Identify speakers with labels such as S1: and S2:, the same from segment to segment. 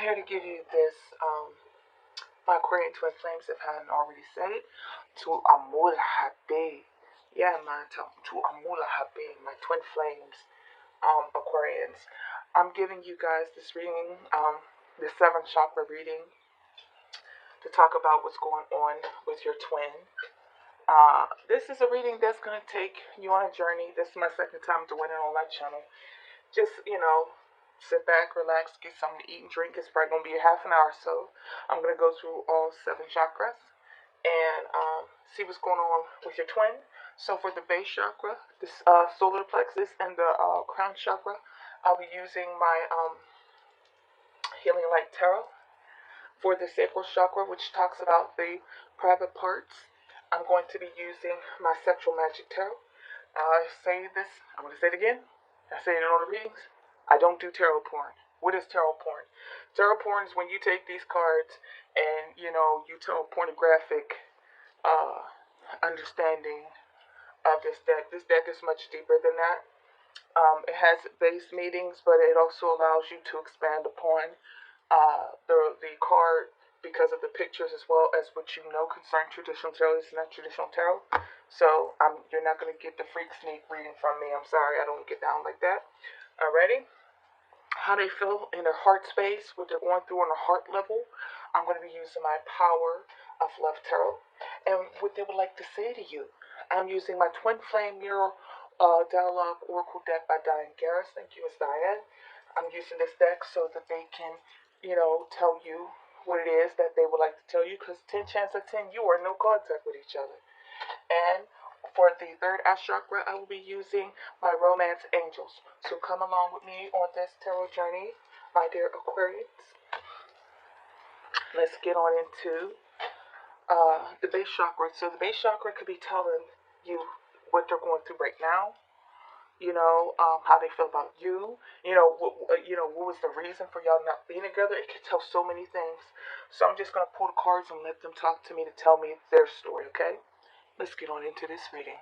S1: I'm here to give you this, my Aquarian twin flames, if I hadn't already said it, to Amula Habe. Yeah, man, to Amula Habe, my twin flames, Aquarians. I'm giving you guys this reading, the seventh chakra reading, to talk about what's going on with your twin. This is a reading that's going to take you on a journey. This is my second time doing it on my channel. Just, sit back, relax, get something to eat and drink. It's probably going to be a half an hour or so. I'm going to go through all seven chakras and see what's going on with your twin. So for the base chakra, this solar plexus, and the crown chakra, I'll be using my healing light tarot. For the sacral chakra, which talks about the private parts, I'm going to be using my sexual magic tarot. I say this, I'm going to say it again. I say it in all the readings. I don't do tarot porn. What is tarot porn? Tarot porn is when you take these cards and, you tell pornographic understanding of this deck. This deck is much deeper than that. It has base meanings, but it also allows you to expand upon the card because of the pictures, as well as what you know concerning traditional tarot. It's not traditional tarot, so you're not going to get the freak sneak reading from me. I'm sorry, I don't get down like that. Alrighty, how they feel in their heart space, what they're going through on a heart level. I'm going to be using my Power of Love tarot, and what they would like to say to you. I'm using my Twin Flame Mirror Dialogue Oracle deck by Diane Garris. Thank you, Miss Diane. I'm using this deck so that they can, tell you what it is that they would like to tell you, because 10 chance of 10, you are in no contact with each other. And for the third eye chakra, I will be using my romance angels. So come along with me on this tarot journey, my dear Aquarius. Let's get on into the base chakra. So the base chakra could be telling you what they're going through right now. How they feel about you. What was the reason for y'all not being together? It could tell so many things. So I'm just gonna pull the cards and let them talk to me to tell me their story. Okay? Let's get on into this reading.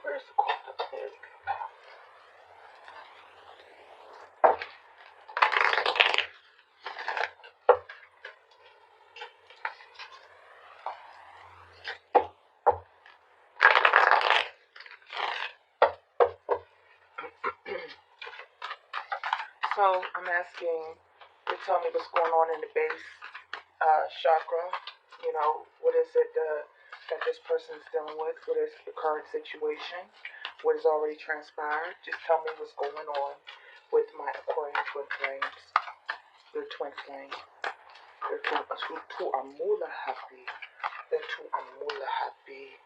S1: Where's the card? There we go. So I'm asking to tell me what's going on in the base chakra. What is it that this person is dealing with? What is the current situation? What has already transpired? Just tell me what's going on with my Aquarian twin flames. Their twin flame. They're too amula happy. They're too amula happy.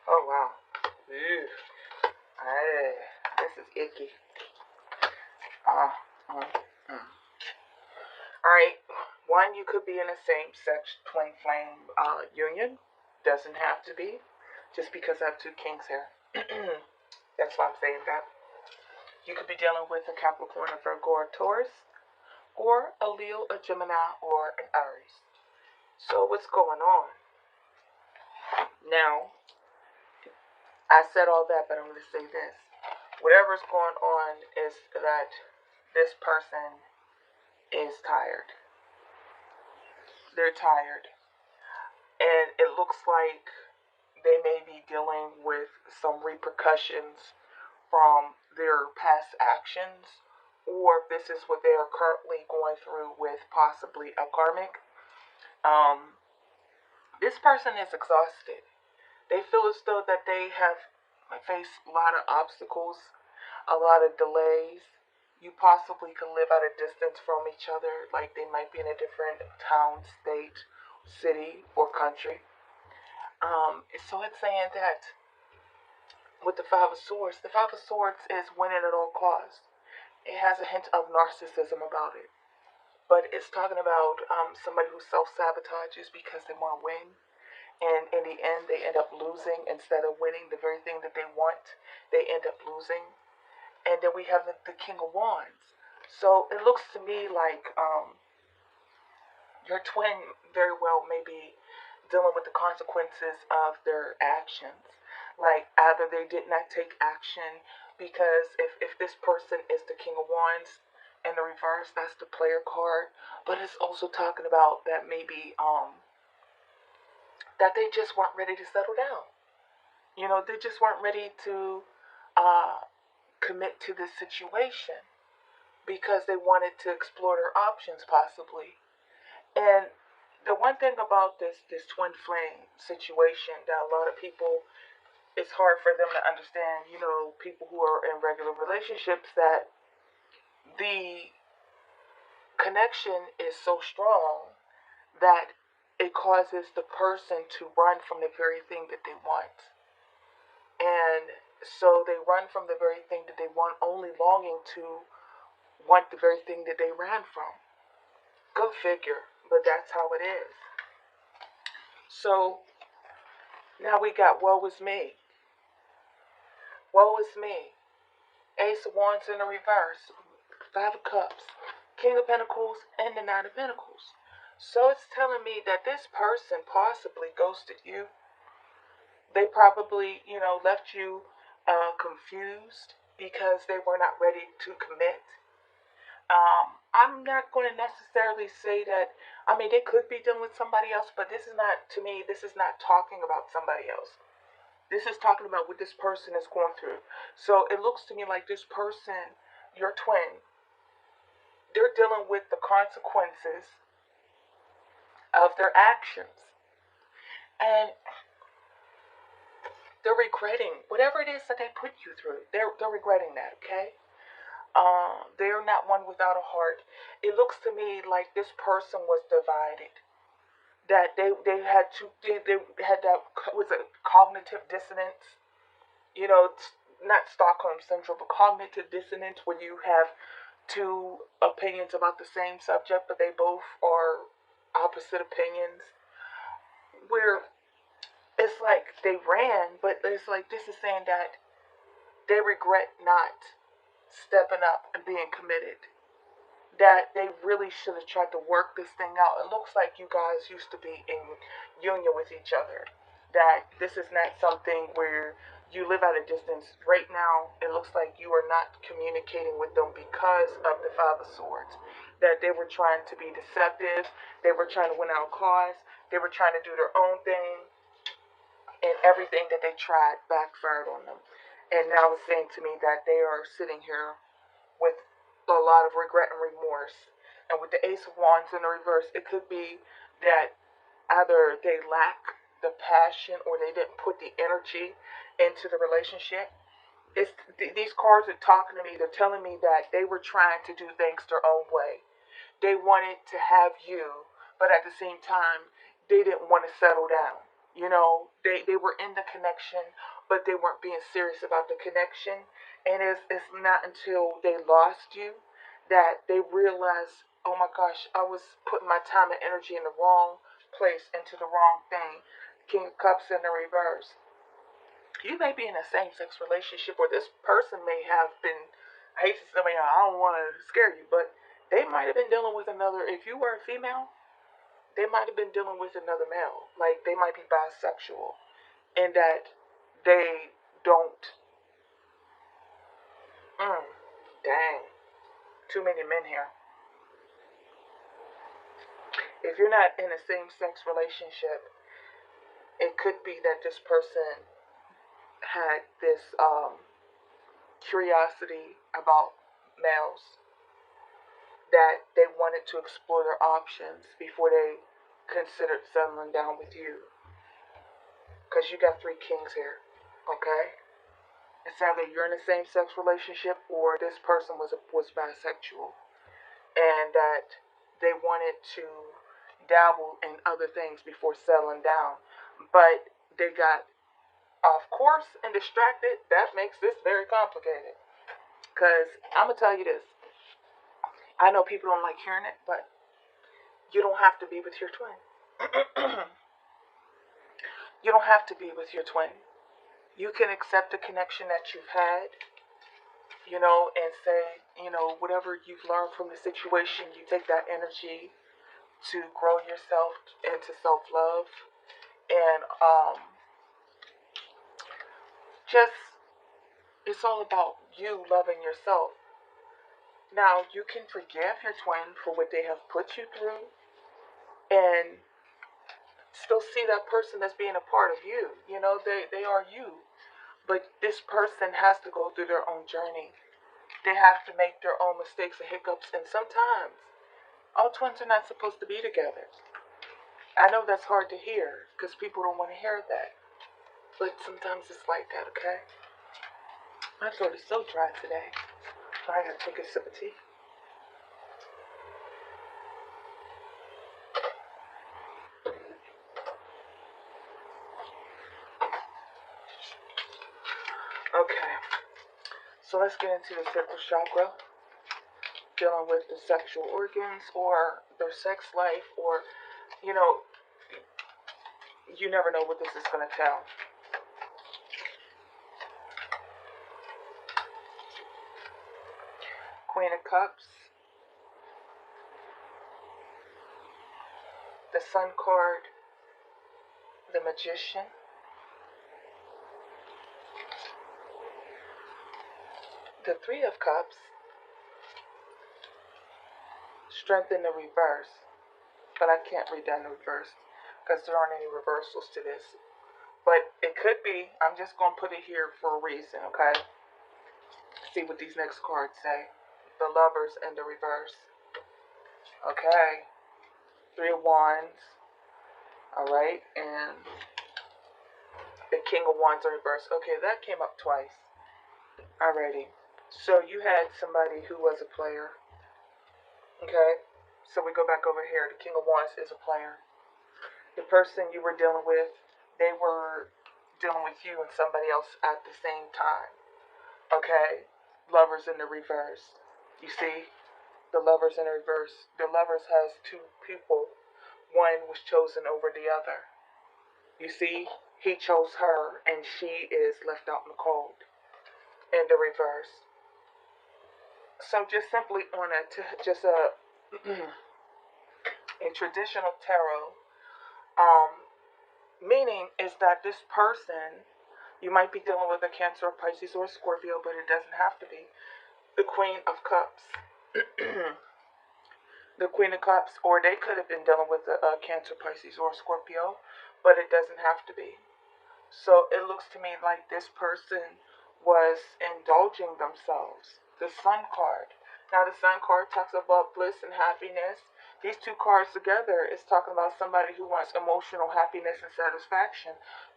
S1: Oh wow. Ew. This is icky. Alright. One, you could be in a same sex twin flame union. Doesn't have to be. Just because I have two kings here. That's why I'm saying that. You could be dealing with a Capricorn, a Virgo, or a Taurus, or a Leo, a Gemini, or an Aries. So what's going on? Now, I said all that, but I'm going to say this. Whatever's going on is that this person is tired. They're tired. And it looks like they may be dealing with some repercussions from their past actions, or if this is what they are currently going through with possibly a karmic. This person is exhausted. They feel as though that they have faced a lot of obstacles, a lot of delays. You possibly can live at a distance from each other, like they might be in a different town, state, city, or country. So it's saying that with the Five of Swords is winning at all costs. It has a hint of narcissism about it, but it's talking about somebody who self sabotages because they want to win, and in the end, they end up losing instead of winning the very thing that they want. They end up losing, and then we have the King of Wands. So it looks to me like your twin very well may be dealing with the consequences of their actions. Like either they did not take action because if this person is the King of Wands in the reverse, that's the player card. But it's also talking about that maybe that they just weren't ready to settle down. You know, they just weren't ready to uh, commit to this situation because they wanted to explore their options possibly. And the one thing about this twin flame situation that a lot of people, it's hard for them to understand, you know, people who are in regular relationships, that the connection is so strong that it causes the person to run from the very thing that they want. And so they run from the very thing that they want, only longing to want the very thing that they ran from. Go figure, but that's how it is. So now we got woe is me. Woe is me. Ace of Wands in the reverse. Five of Cups. King of Pentacles and the Nine of Pentacles. So it's telling me that this person possibly ghosted you. They probably, you know, left you confused because they were not ready to commit. I'm not going to necessarily say that, I mean, they could be dealing with somebody else, but this is not, to me, this is not talking about somebody else. This is talking about what this person is going through. So it looks to me like this person, your twin, they're dealing with the consequences of their actions. And they're regretting whatever it is that they put you through. They're regretting that, okay? They're not one without a heart. It looks to me like this person was divided. That they had to they had that was a cognitive dissonance. You know, not Stockholm syndrome, but cognitive dissonance, where you have two opinions about the same subject, but they both are opposite opinions. Where it's like they ran, but it's like this is saying that they regret not stepping up and being committed. That they really should have tried to work this thing out. It looks like you guys used to be in union with each other. That this is not something where you live at a distance. Right now, it looks like you are not communicating with them because of the Five of Swords. That they were trying to be deceptive. They were trying to win our cause. They were trying to do their own thing. And everything that they tried backfired on them. And now it's saying to me that they are sitting here with a lot of regret and remorse. And with the Ace of Wands in the reverse, it could be that either they lack the passion or they didn't put the energy into the relationship. These cards are talking to me. They're telling me that they were trying to do things their own way. They wanted to have you, but at the same time, they didn't want to settle down. You know, they were in the connection, but they weren't being serious about the connection. And it's not until they lost you that they realized, oh my gosh, I was putting my time and energy in the wrong place, into the wrong thing. King of Cups in the reverse. You may be in a same-sex relationship, or this person may have been, I hate to say, I don't want to scare you, but they might have been dealing with another, if you were a female, they might have been dealing with another male. Like, they might be bisexual, in that they don't, dang, too many men here. If you're not in a same-sex relationship, it could be that this person had this curiosity about males, that they wanted to explore their options before they considered settling down with you. because you got three kings here. Okay? It's either you're in a same-sex relationship or this person was bisexual, and that they wanted to dabble in other things before settling down, but they got off course and distracted. That makes this very complicated. Because I'm gonna tell you this. I know people don't like hearing it, but you don't have to be with your twin. You don't have to be with your twin. You can accept the connection that you've had, and say, whatever you've learned from the situation, you take that energy to grow yourself into self love and just it's all about you loving yourself. Now, you can forgive your twin for what they have put you through and still see that person as being a part of you. They are you. But this person has to go through their own journey. They have to make their own mistakes and hiccups. And sometimes, all twins are not supposed to be together. I know that's hard to hear because people don't want to hear that. But sometimes it's like that, okay? My throat is so dry today. So I gotta take a sip of tea. Okay, so let's get into the sacral chakra, dealing with the sexual organs or their sex life, or, you know, you never know what this is going to tell. Queen of Cups, the Sun card, the Magician, the Three of Cups, Strength in the reverse, but I can't read that in the reverse because there aren't any reversals to this. But it could be. I'm just going to put it here for a reason, okay? See what these next cards say. The Lovers in the reverse. Okay. Three of Wands. Alright. And the King of Wands in reverse. Okay, that came up twice. Alrighty. So you had somebody who was a player. Okay. So we go back over here. The King of Wands is a player. The person you were dealing with, they were dealing with you and somebody else at the same time. Okay? Lovers in the reverse. You see? The Lovers in the reverse. The Lovers has two people. One was chosen over the other. You see? He chose her and she is left out in the cold. In the reverse. So just simply on a traditional tarot, meaning is that this person, you might be dealing with a Cancer, Pisces, or Scorpio, but it doesn't have to be. The Queen of Cups. The Queen of Cups, or they could have been dealing with a Cancer, Pisces, or Scorpio, but it doesn't have to be. So it looks to me like this person was indulging themselves. The Sun card. Now the Sun card talks about bliss and happiness. These two cards together is talking about somebody who wants emotional happiness and satisfaction.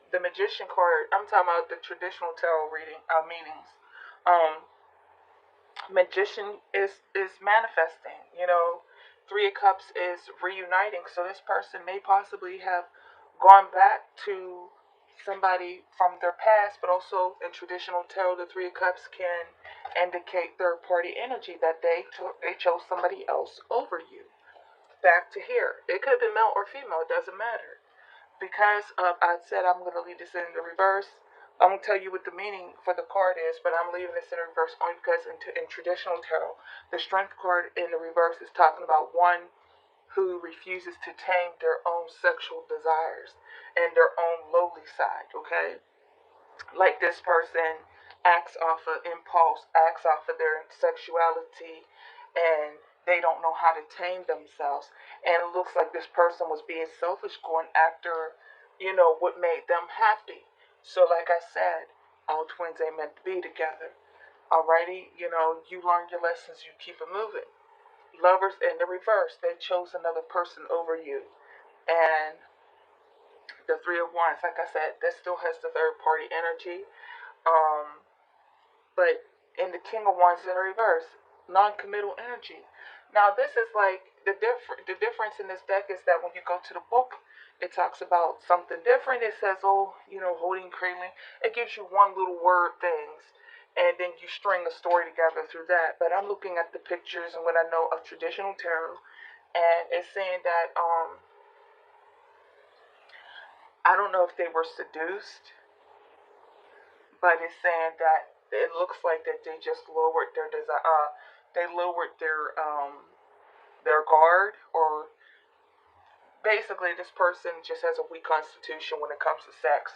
S1: The Magician card, I'm talking about the traditional tarot reading meanings. Magician is manifesting. Three of Cups is reuniting. So this person may possibly have gone back to somebody from their past, but also in traditional tarot, the Three of Cups can indicate third party energy that they chose somebody else over you. Back to here, it could have been male or female. It doesn't matter. Because I said I'm going to leave this in the reverse, I'm going to tell you what the meaning for the card is, but I'm leaving this in the reverse only because in traditional tarot, the Strength card in the reverse is talking about one who refuses to tame their own sexual desires and their own lowly side, okay? Like this person acts off of impulse, acts off of their sexuality, and they don't know how to tame themselves. And it looks like this person was being selfish, going after, what made them happy. So, like I said, all twins ain't meant to be together. Alrighty, you learn your lessons, you keep it moving. Lovers in the reverse, they chose another person over you. And The Three of Wands, like I said, that still has the third party energy. Um, but in the King of Wands in reverse, non-committal energy. Now this is like the difference in this deck is that when you go to the book, it talks about something different. It says, oh, holding, cradling. It gives you one little word things, and then you string a story together through that. But I'm looking at the pictures and what I know of traditional tarot, and it's saying that I don't know if they were seduced, but it's saying that it looks like that they just lowered their they lowered their guard, or basically this person just has a weak constitution when it comes to sex.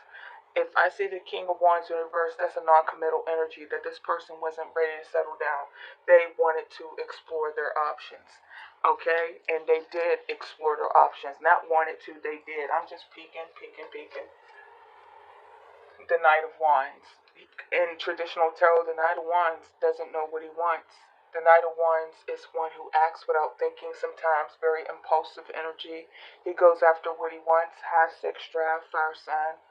S1: If I see the King of Wands in reverse, that's a non-committal energy that this person wasn't ready to settle down. They wanted to explore their options. Okay? And they did explore their options. Not wanted to, they did. I'm just peeking, peeking, peeking. The Knight of Wands. In traditional tarot, the Knight of Wands doesn't know what he wants. The Knight of Wands is one who acts without thinking, sometimes very impulsive energy. He goes after what he wants. High sex drive, fire sign.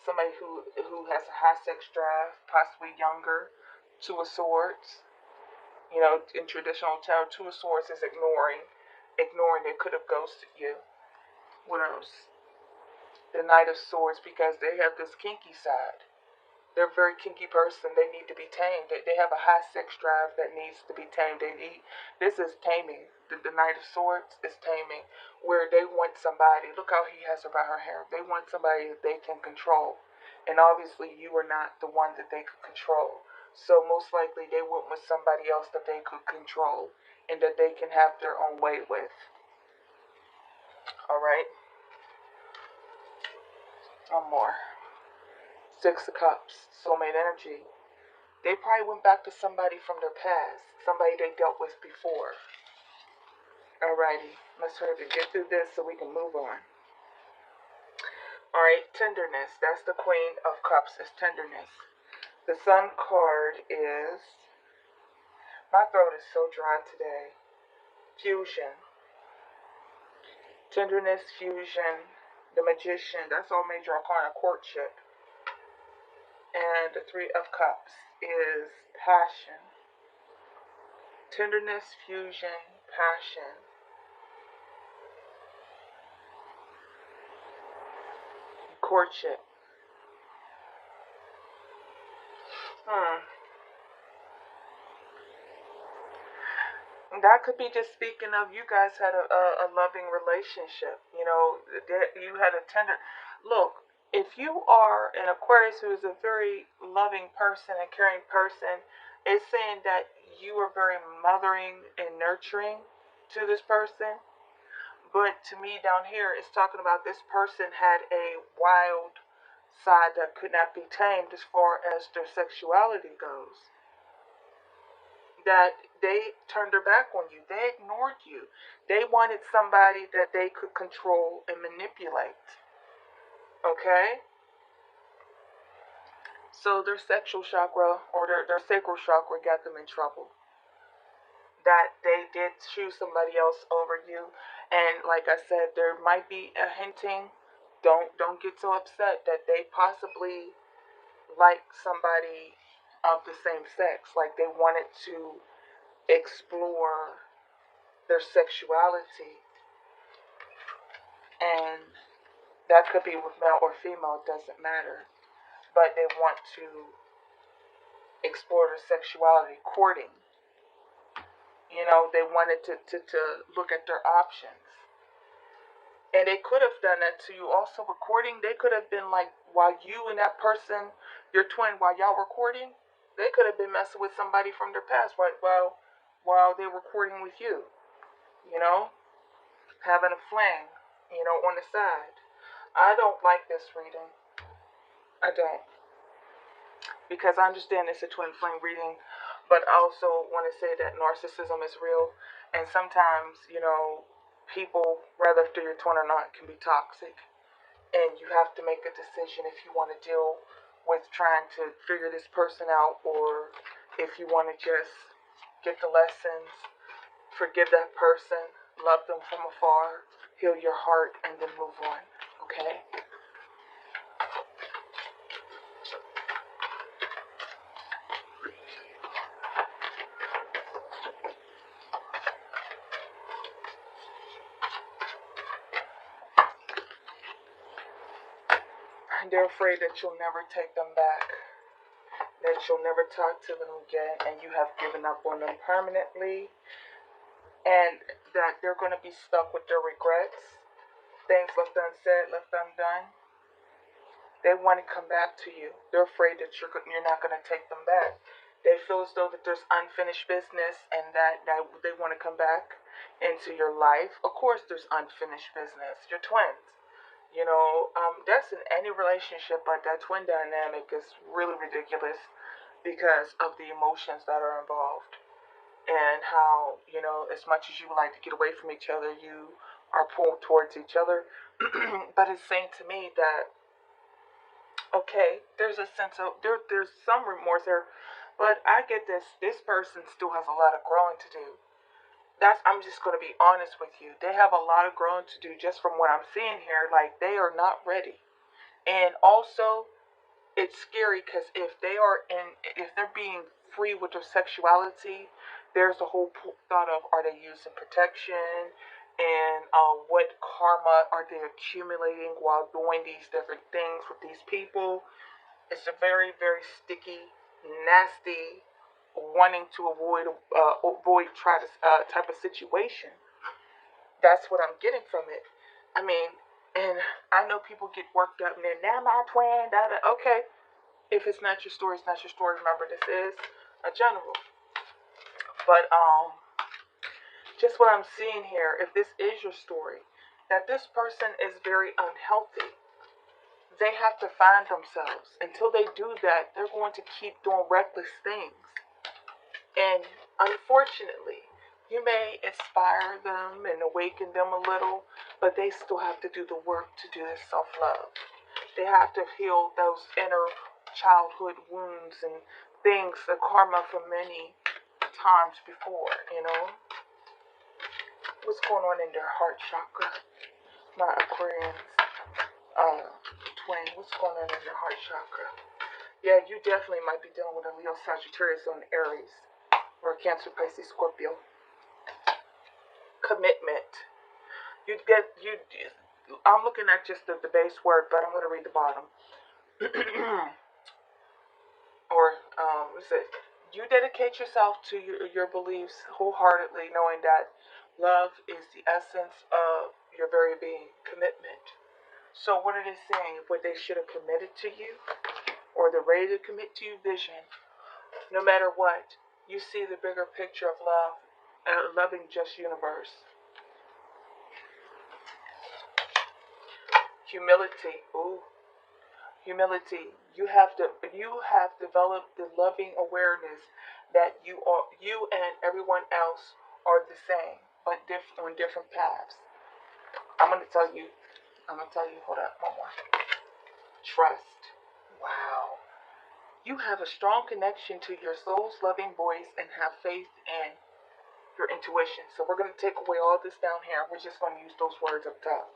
S1: Somebody who has a high sex drive, possibly younger. Two of Swords. In traditional tarot, Two of Swords is ignoring. Ignoring they could have ghosted you. What else? The Knight of Swords, because they have this kinky side. They're a very kinky person. They need to be tamed. They have a high sex drive that needs to be tamed. This is taming. The Knight of Swords is taming, where they want somebody. Look how he has her by her hair. They want somebody that they can control, and obviously you are not the one that they could control. So most likely they went with somebody else that they could control and that they can have their own way with. All right. One more. Six of Cups, soulmate energy. They probably went back to somebody from their past, somebody they dealt with before. Alrighty, let's hurry to get through this so we can move on. Alright, tenderness. That's the Queen of Cups, is tenderness. The Sun card is, my throat is so dry today. Fusion. Tenderness, fusion, the Magician. That's all major arcana, courtship. And the Three of Cups is passion. Tenderness, fusion, passion. Courtship. That could be just speaking of you guys had a loving relationship. You had a tender look. If you are an Aquarius who is a very loving person and caring person, it's saying that you are very mothering and nurturing to this person. But to me down here, it's talking about this person had a wild side that could not be tamed as far as their sexuality goes. That they turned their back on you. They ignored you. They wanted somebody that they could control and manipulate. Okay? So their sexual chakra or their sacral chakra got them in trouble. That they did choose somebody else over you. And like I said, there might be a hinting. Don't get so upset that they possibly like somebody of the same sex. Like they wanted to explore their sexuality, and that could be with male or female, it doesn't matter, but they want to explore their sexuality, courting. They wanted to look at their options, and they could have done that to you also with courting. They could have been like, while you and that person, your twin, while y'all were courting, they could have been messing with somebody from their past while they were courting with you, you know having a fling, on the side. I don't like this reading. I don't. Because I understand it's a twin flame reading, but I also want to say that narcissism is real. And sometimes, people, whether if they're your twin or not, can be toxic. And you have to make a decision if you want to deal with trying to figure this person out, or if you want to just get the lessons, forgive that person, love them from afar, heal your heart, and then move on. Okay? They're afraid that you'll never take them back, that you'll never talk to them again, and you have given up on them permanently, and that they're going to be stuck with their regrets, things left unsaid, left undone. They want to come back to you. They're afraid that you're not going to take them back. They feel as though that there's unfinished business and that they want to come back into your life. Of course, there's unfinished business. You're twins. That's in any relationship, but that twin dynamic is really ridiculous because of the emotions that are involved and how, as much as you would like to get away from each other, you are pulled towards each other. But it's saying to me that, okay, there's a sense of, there's some remorse there, but I get this person still has a lot of growing to do. I'm just going to be honest with you. They have a lot of growing to do just from what I'm seeing here. Like, they are not ready. And also, it's scary because if they're being free with their sexuality, there's the whole thought of, are they using protection, and what karma are they accumulating while doing these different things with these people. It's a very, very sticky, nasty, wanting to avoid try to type of situation. That's what I'm getting from it. I mean, and I know people get worked up and then, now my twin, da, da. Okay, if it's not your story, it's not your story. Remember, this is a general. But just what I'm seeing here, if this is your story, that this person is very unhealthy. They have to find themselves. Until they do that, they're going to keep doing reckless things. And unfortunately, you may inspire them and awaken them a little, but they still have to do the work to do this self-love. They have to heal those inner childhood wounds and things, the karma from many times before. What's going on in their heart chakra? My Aquarians, twin, what's going on in their heart chakra? Yeah, you definitely might be dealing with a Leo, Sagittarius, on Aries, or Cancer, Pisces, Scorpio. Commitment. I'm looking at just the base word, but I'm going to read the bottom. Or, what's it? You dedicate yourself to your beliefs wholeheartedly, knowing that love is the essence of your very being. Commitment. So what are they saying? What they should have committed to you, or they're ready to commit to you, vision. No matter what, you see the bigger picture of love, a loving, just universe. Humility. Ooh. Humility. You have developed the loving awareness that you and everyone else are the same, but on different paths. I'm gonna tell you, hold up, one more. Trust. Wow. You have a strong connection to your soul's loving voice and have faith in your intuition. So we're gonna take away all this down here. We're just gonna use those words up top.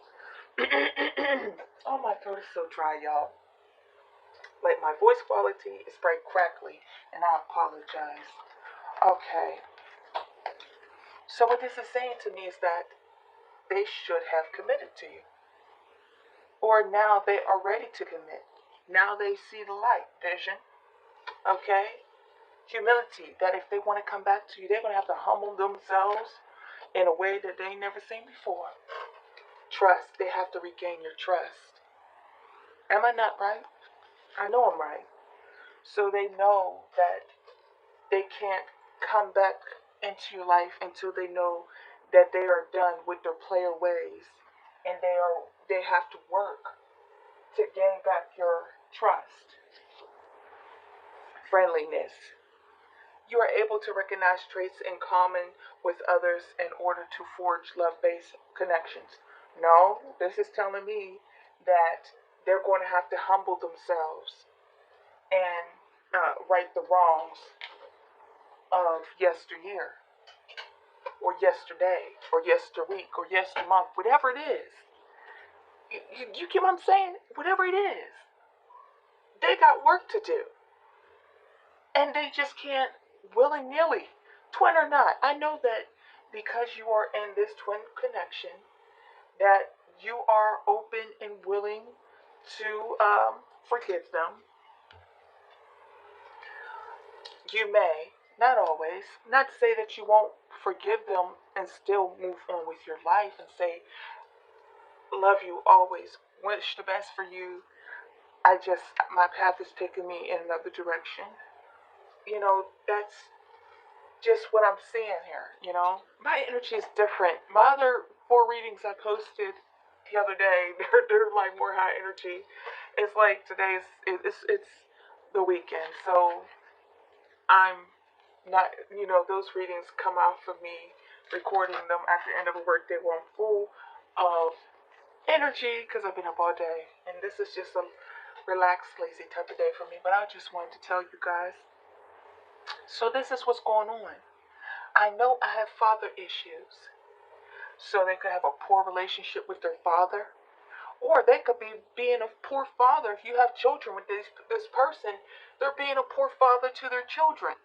S1: Oh, my throat is so dry, y'all. Like, my voice quality is very crackly, and I apologize. Okay. So what this is saying to me is that they should have committed to you. Or now they are ready to commit. Now they see the light, vision. Okay? Humility, that if they want to come back to you, they're going to have to humble themselves in a way that they never seen before. Trust, they have to regain your trust. Am I not right? I know I'm right. So they know that they can't come back into your life until they know that they are done with their player ways, and they have to work to gain back your trust. Friendliness. You are able to recognize traits in common with others in order to forge love-based connections. No, this is telling me that they're going to have to humble themselves and right the wrongs of yesteryear, or yesterday, or yesterweek, or yestermonth, whatever it is. You get what I'm saying? Whatever it is, they got work to do, and they just can't willy-nilly, twin or not. I know that because you are in this twin connection, that you are open and willing to forgive them. You may, not always, not to say that you won't forgive them and still move on with your life and say, love you always, wish the best for you. My path is taking me in another direction. That's just what I'm seeing here. My energy is different. My other four readings I posted the other day, they're like more high energy. It's like today's it's the weekend, so I'm not, those readings come out for me recording them at the end of a workday where I'm full of energy because I've been up all day, and this is just a relaxed, lazy type of day for me. But I just wanted to tell you guys. So this is what's going on. I know I have father issues. So they could have a poor relationship with their father. Or they could be being a poor father. If you have children with this person, they're being a poor father to their children.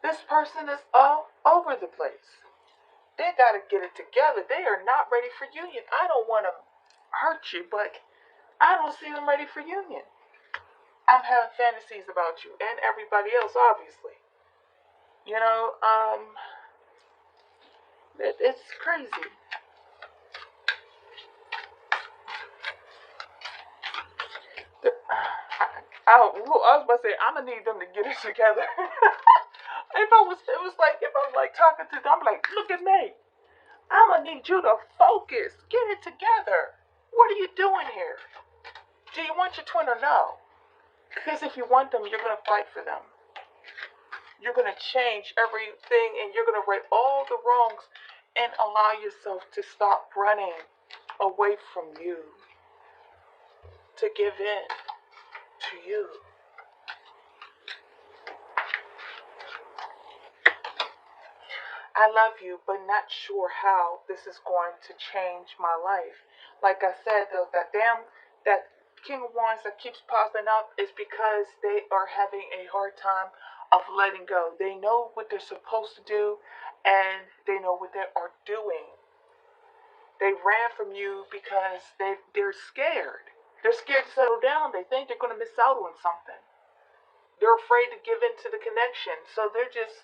S1: This person is all over the place. They got to get it together. They are not ready for union. I don't want to hurt you, but I don't see them ready for union. I'm having fantasies about you and everybody else, obviously. You know, it's crazy. I was about to say, I'm gonna need them to get it together. It was like if I'm like talking to them, I'm like, look at me. I'm gonna need you to focus, get it together. What are you doing here? Do you want your twin or no? Because if you want them, you're gonna fight for them. You're gonna change everything, and you're gonna right all the wrongs, and allow yourself to stop running away from you, to give in to you. I love you, but not sure how this is going to change my life. Like I said, though, that King of Wands that keeps popping up is because they are having a hard time of letting go. They know what they're supposed to do, and they know what they are doing. They ran from you because they're scared. They're scared to settle down. They think they're going to miss out on something. They're afraid to give in to the connection, so they're just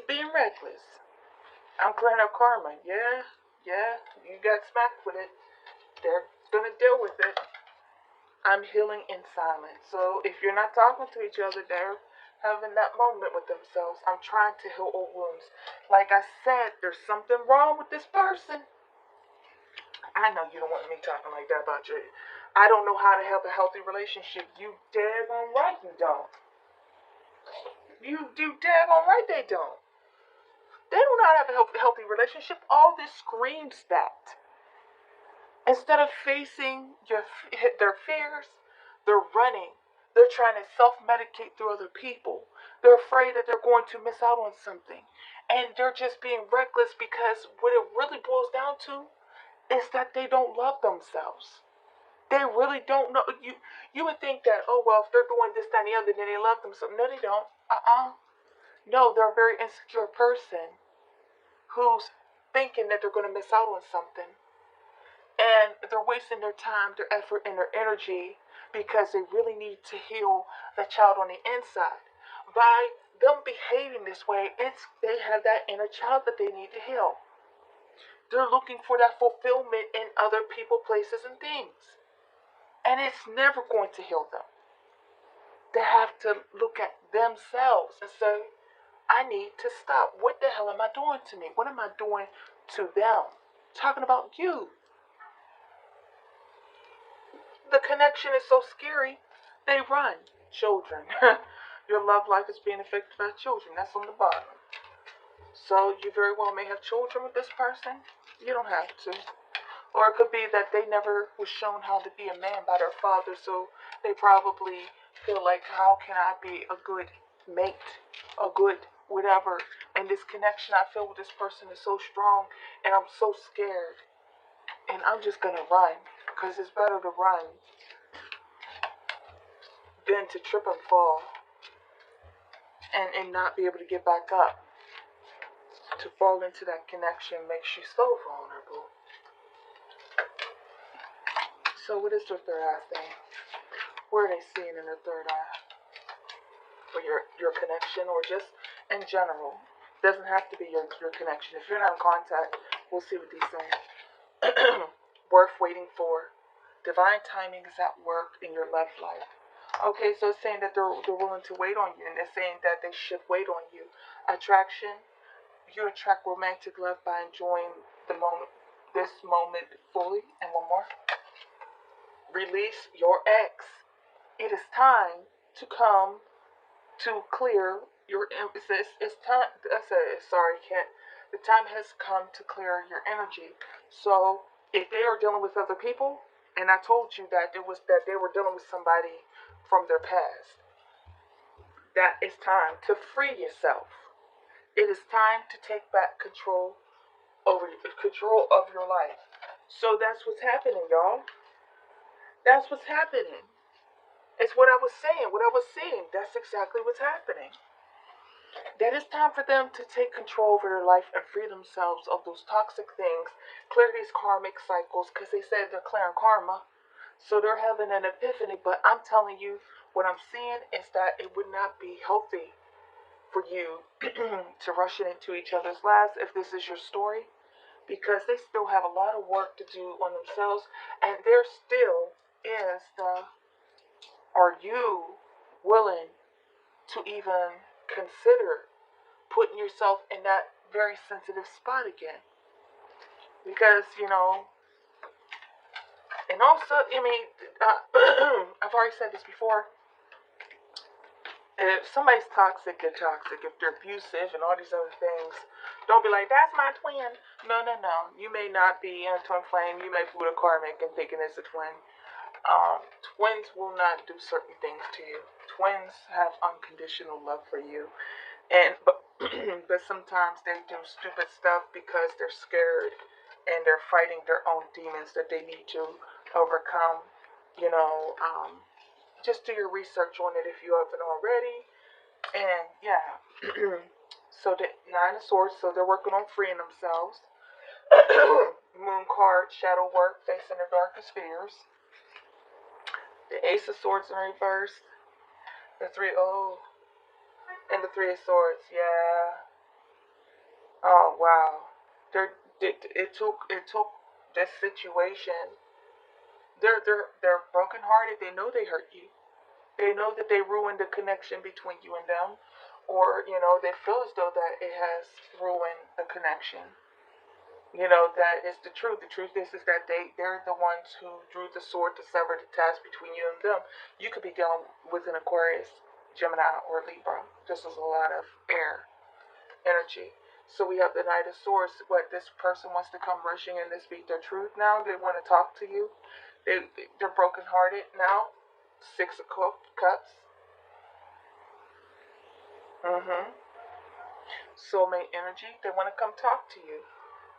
S1: being reckless. I'm clearing up karma. Yeah, you got smacked with it. They're gonna deal with it. I'm healing in silence. So if you're not talking to each other, they're having that moment with themselves. I'm trying to heal old wounds. Like I said, there's something wrong with this person. I know you don't want me talking like that about you. I don't know how to have a healthy relationship. You daggone right you don't. You do daggone right they don't. They do not have a healthy relationship. All this screams that. Instead of facing their fears, they're running. They're trying to self-medicate through other people. They're afraid that they're going to miss out on something. And they're just being reckless because what it really boils down to is that they don't love themselves. They really don't know. You would think that, oh, well, if they're doing this, that, and the other, then they love themselves. No, they don't. No, they're a very insecure person who's thinking that they're going to miss out on something. And they're wasting their time, their effort, and their energy because they really need to heal the child on the inside. By them behaving this way, they have that inner child that they need to heal. They're looking for that fulfillment in other people, places, and things. And it's never going to heal them. They have to look at themselves and say, I need to stop. What the hell am I doing to me? What am I doing to them? Talking about you. The connection is so scary, they run. Children. Your love life is being affected by children. That's on the bottom. So you very well may have children with this person. You don't have to. Or it could be that they never was shown how to be a man by their father, so they probably feel like, how can I be a good mate, a good whatever? And this connection I feel with this person is so strong, and I'm so scared. And I'm just going to run, because it's better to run than to trip and fall and not be able to get back up. To fall into that connection makes you so vulnerable. So what is their third eye thing? What are they seeing in their third eye? For your connection, or just in general? Doesn't have to be your connection. If you're not in contact, we'll see what these say. Worth waiting for. Divine timing is at work in your love life. Okay, so it's saying that they're willing to wait on you, and they're saying that they should wait on you. Attraction. You attract romantic love by enjoying this moment fully. And one more. Release your ex. It is time to come to clear your. It's time. I said sorry. Can't. The time has come to clear your energy. So if they are dealing with other people, and I told you that it was that they were dealing with somebody from their past, that it's time to free yourself. It is time to take back control of your life. So that's what's happening, y'all. That's what's happening. It's what I was saying. What I was saying. That's exactly what's happening. That it's time for them to take control over their life and free themselves of those toxic things, clear these karmic cycles, because they said they're clearing karma. So they're having an epiphany, but I'm telling you, what I'm seeing is that it would not be healthy for you to rush it into each other's lives if this is your story, because they still have a lot of work to do on themselves, and there still is the, are you willing to even consider putting yourself in that very sensitive spot again? Because, and also, I mean, I've already said this before. If somebody's toxic, they're toxic. If they're abusive and all these other things, don't be like, that's my twin. No, no, no. You may not be in a twin flame. You may be with a karmic and thinking it's a twin. Twins will not do certain things to you. Twins have unconditional love for you. But but sometimes they do stupid stuff because they're scared and they're fighting their own demons that they need to overcome. You know, just do your research on it if you haven't already. And yeah, so the Nine of Swords, so they're working on freeing themselves. Moon card, shadow work, facing their darkest fears. The Ace of Swords in reverse. The and the Three of Swords. Yeah. Oh wow. It took this situation. They're brokenhearted. They know they hurt you. They know that they ruined the connection between you and them, or they feel as though that it has ruined the connection. That is the truth. The truth is that they're the ones who drew the sword to sever the ties between you and them. You could be dealing with an Aquarius, Gemini, or Libra. This is a lot of air energy. So we have the Knight of Swords. What, this person wants to come rushing in to speak their truth now. They want to talk to you. They're brokenhearted now. Six of Cups. Mm-hmm. Soulmate energy. They want to come talk to you.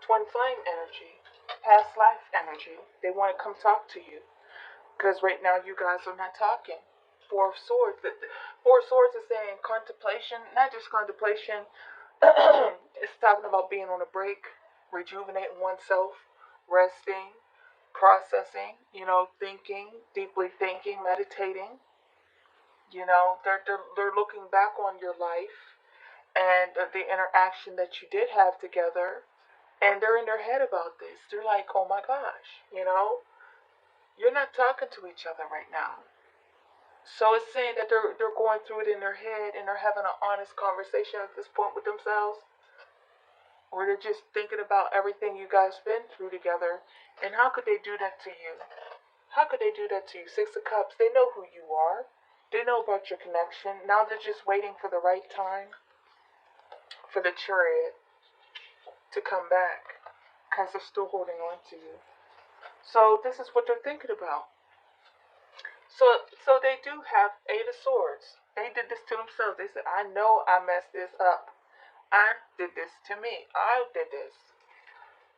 S1: Twin flame energy. Past life energy. They want to come talk to you. Because right now you guys are not talking. Four of Swords. Four of Swords is saying contemplation. Not just contemplation. It's talking about being on a break, rejuvenating oneself, resting, processing, thinking, deeply thinking, meditating. They're looking back on your life and the interaction that you did have together, and they're in their head about this. They're like, oh my gosh, you're not talking to each other right now. So it's saying that they're going through it in their head and they're having an honest conversation at this point with themselves, or they're just thinking about everything you guys been through together, and how could they do that to you? How could they do that to you? Six of Cups, they know who you are. They know about your connection. Now they're just waiting for the right time for the Chariot to come back, because they're still holding on to you. So this is what they're thinking about. So they do have Eight of Swords. They did this to themselves. They said, I know I messed this up. I did this to me. I did this.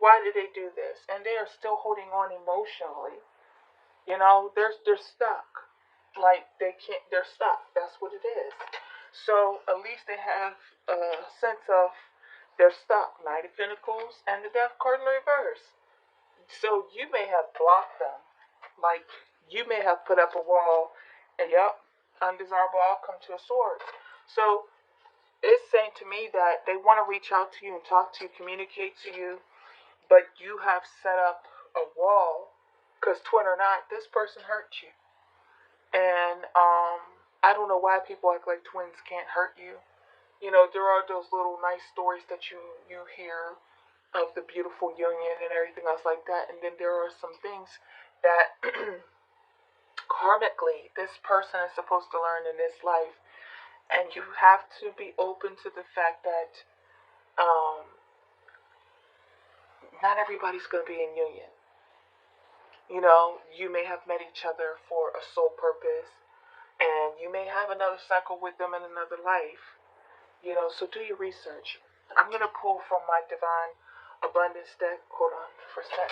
S1: Why did they do this? And they are still holding on emotionally. They're stuck. Like they're stuck. That's what it is. So at least they have a sense of they're stuck. Knight of Pentacles and the Death card in reverse. So you may have blocked them. Like, you may have put up a wall, and yep, undesirable outcome to a sword. So it's saying to me that they want to reach out to you and talk to you, communicate to you, but you have set up a wall because, twin or not, this person hurt you. And I don't know why people act like twins can't hurt you. You know, there are those little nice stories that you hear of the beautiful union and everything else like that, and then there are some things that karmically this person is supposed to learn in this life, and you have to be open to the fact that um, not everybody's going to be in union. You know, you may have met each other for a sole purpose, and you may have another cycle with them in another life. You know, so do your research. I'm going to pull from my Divine Abundance deck. Hold on for a sec.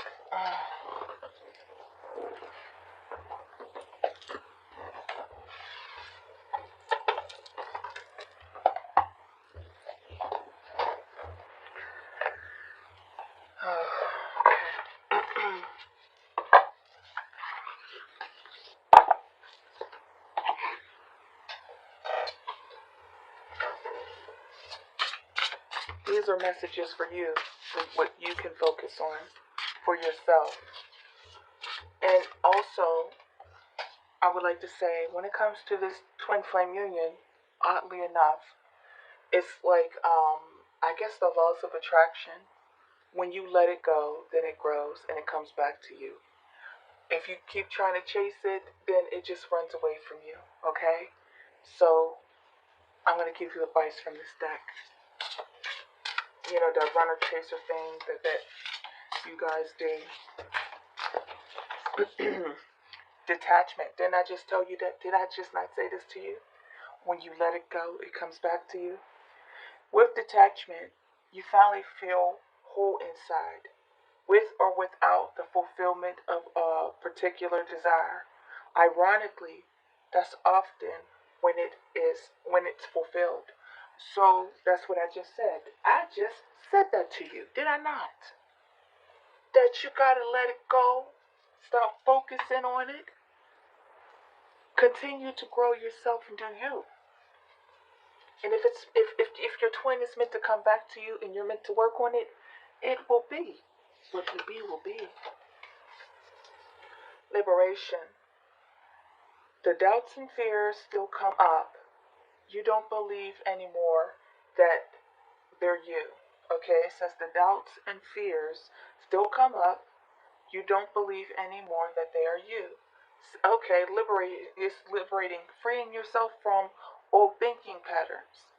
S1: These are messages for you, for what you can focus on for yourself. And also, I would like to say, when it comes to this twin flame union, oddly enough, it's like, I guess the laws of attraction. When you let it go, then it grows and it comes back to you. If you keep trying to chase it, then it just runs away from you, okay? So, I'm going to give you advice from this deck. You know, the runner chaser thing that you guys do. Detachment. Didn't I just tell you that? Did I just not say this to you? When you let it go, it comes back to you. With detachment, you finally feel whole inside, with or without the fulfillment of a particular desire. Ironically, that's often when it's fulfilled. So that's what I just said. I just said that to you, did I not? That you gotta let it go. Stop focusing on it. Continue to grow yourself and do you. And if your twin is meant to come back to you and you're meant to work on it, it will be. What will be will be. Liberation. The doubts and fears still come up. You don't believe anymore that they're you. Okay, it says the doubts and fears still come up. You don't believe anymore that they are you. Okay, it's liberating, freeing yourself from old thinking patterns.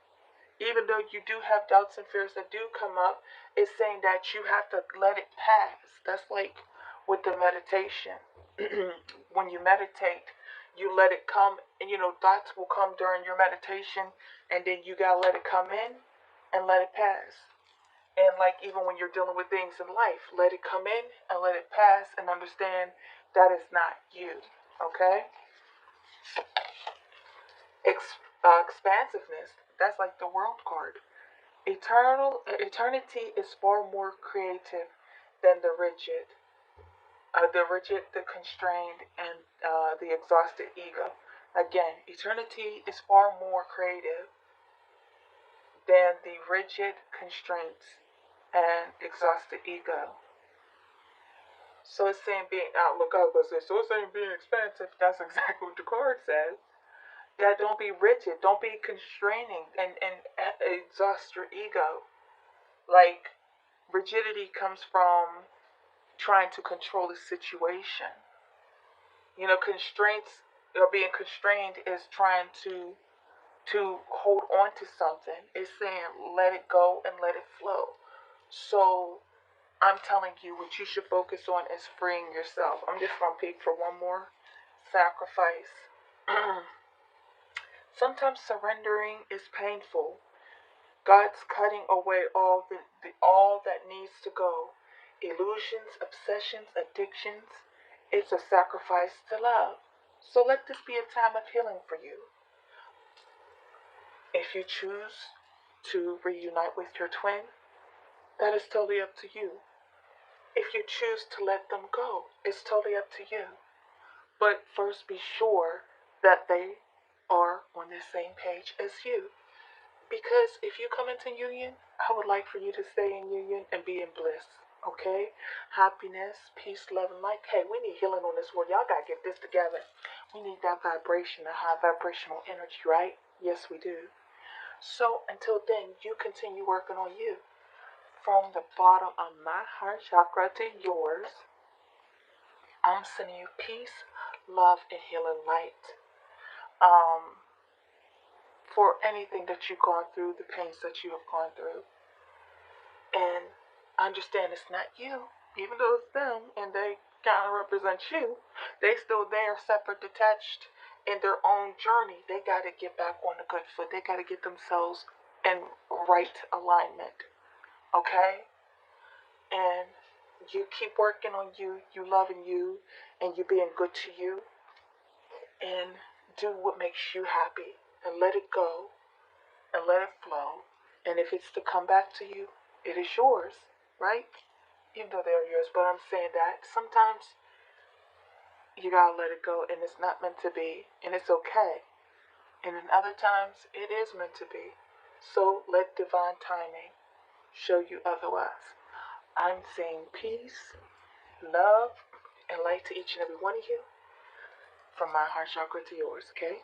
S1: Even though you do have doubts and fears that do come up, it's saying that you have to let it pass. That's like with the meditation. When you meditate, you let it come, and you know, thoughts will come during your meditation, and then you gotta let it come in and let it pass. And like even when you're dealing with things in life, let it come in and let it pass and understand that is not you. Okay? Expansiveness, that's like the world card. Eternity is far more creative than the constrained, and the exhausted ego. Again, eternity is far more creative than the rigid constraints and exhausted ego. So it's saying being outlook up, but so it's saying being expansive. That's exactly what the card says. Yeah, don't be rigid, don't be constraining and exhaust your ego. Like rigidity comes from trying to control a situation. You know, constraints or being constrained is trying to hold on to something. It's saying let it go and let it flow. So I'm telling you what you should focus on is freeing yourself. I'm just gonna pick for one more. Sacrifice. Sometimes surrendering is painful. God's cutting away all that needs to go. Illusions, obsessions, addictions. It's a sacrifice to love. So let this be a time of healing for you. If you choose to reunite with your twin, that is totally up to you. If you choose to let them go, it's totally up to you. But first be sure that they are on the same page as you. Because if you come into union, I would like for you to stay in union and be in bliss. Okay? Happiness, peace, love, and light. Hey, we need healing on this world. Y'all gotta get this together. We need that vibration, a high vibrational energy, right? Yes, we do. So until then, you continue working on you. From the bottom of my heart chakra to yours, I'm sending you peace, love, and healing light. Um, for anything that you've gone through, the pains that you have gone through. And understand it's not you, even though it's them and they kind of represent you, they still there, separate, detached in their own journey. They got to get back on the good foot. They got to get themselves in right alignment. Okay? And you keep working on you, you loving you, and you being good to you, and do what makes you happy, and let it go, and let it flow. And if it's to come back to you, it is yours, right? Even though they're yours, but I'm saying that sometimes you gotta let it go, and it's not meant to be, and it's okay. And in other times, it is meant to be. So let divine timing show you otherwise. I'm saying peace, love, and light to each and every one of you, from my heart chakra to yours, okay?